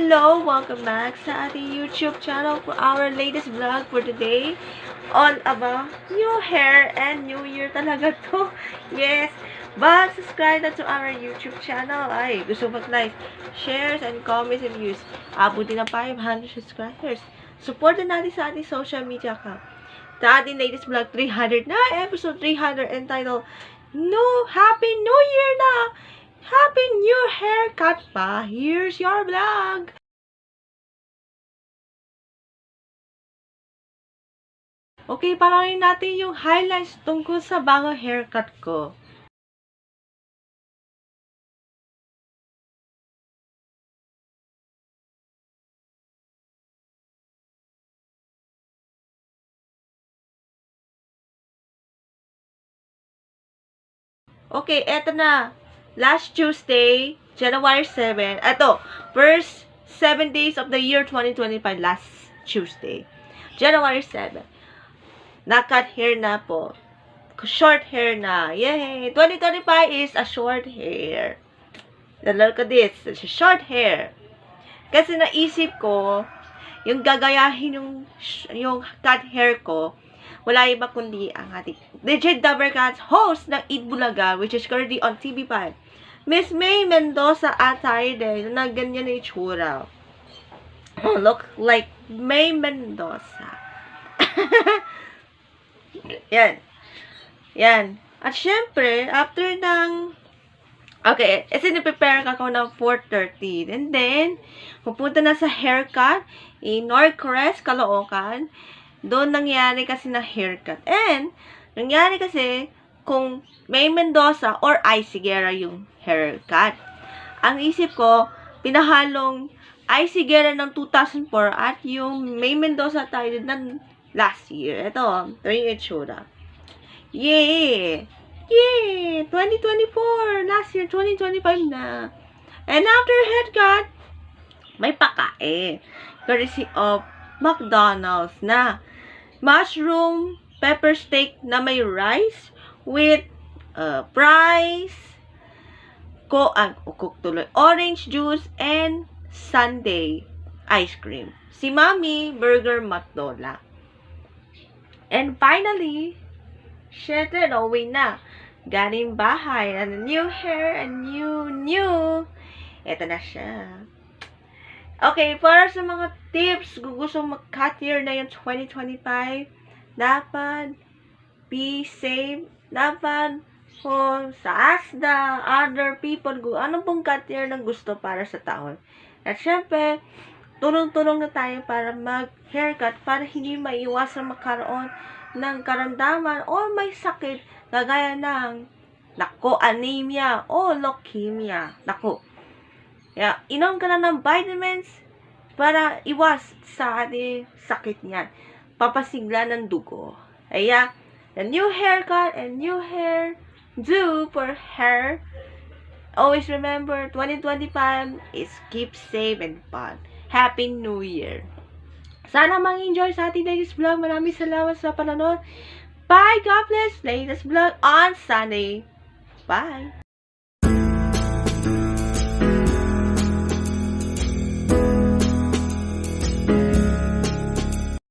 Hello! Welcome back sa ating YouTube channel for our latest vlog for today. All about new hair and new year talaga to. Yes! But subscribe na to our YouTube channel. Ay, gusto mag-like, shares, and comments and views. Abuti na 500 subscribers. Support na natin sa ating social media account. Sa ating latest vlog, 300 na. Episode 300 entitled, Happy New Year na! Happy New Haircut pa! Here's your vlog! Okay, panoorin natin yung highlights tungkol sa bagong haircut ko. Okay, eto na. Last Tuesday, January 7. Eto, first 7 days of the year 2025, last Tuesday. January 7. Nakat hair na po. Short hair na. Yay! 2025 is a short hair. Look at this. It's a short hair. Kasi naisip ko, yung gagayahin yung cut hair ko, wala iba kundi ang ating DJ Dabarcats host ng Eat Bulaga, which is currently on TV5. Miss May Mendoza Atayde, na ganyan na itsura. Look like May Mendoza. Yan. Yan. At syempre, after ng okay, prepare ako ng 4:30. And then, pupunta na sa haircut in Northcrest, Caloocan. Doon nangyari kasi na haircut. And, nangyari kasi kung May Mendoza or Icy Guerra yung haircut. Ang isip ko, pinahalong Icy Guerra ng 2004 at yung May Mendoza tayo ng last year. Ito yung itsura. Yay! Yay! 2024! Last year, 2025 na. And after haircut, may pakain. Courtesy of McDonald's na mushroom pepper steak na may rice with fries, orange juice, and sundae ice cream. Si Mami, burger McDonald's. And finally, syempre, uwi na. Galing bahay. And new hair and new. Ito na siya. Okay, para sa mga tips, kung gusto mag-cut hair na yung 2025, dapat be safe. Dapat kung sa ASDA, other people, kung ano pong cut hair na gusto para sa taon. At syempre, tulong-tulong na tayo para mag-haircut para hindi maiwasan magkaroon ng karamdaman o may sakit gagaya ng anemia o leukemia. Yeah, inom ka na ng vitamins para iwas sa ating sakit niyan. Papasigla ng dugo. Kaya, the new haircut and new hair do for hair. Always remember, 2025 is keep safe and fun. Happy New Year! Sana mag-enjoy sa ating latest vlog. Maraming salamat sa panonood. Bye! God bless! Latest vlog on Sunday. Bye!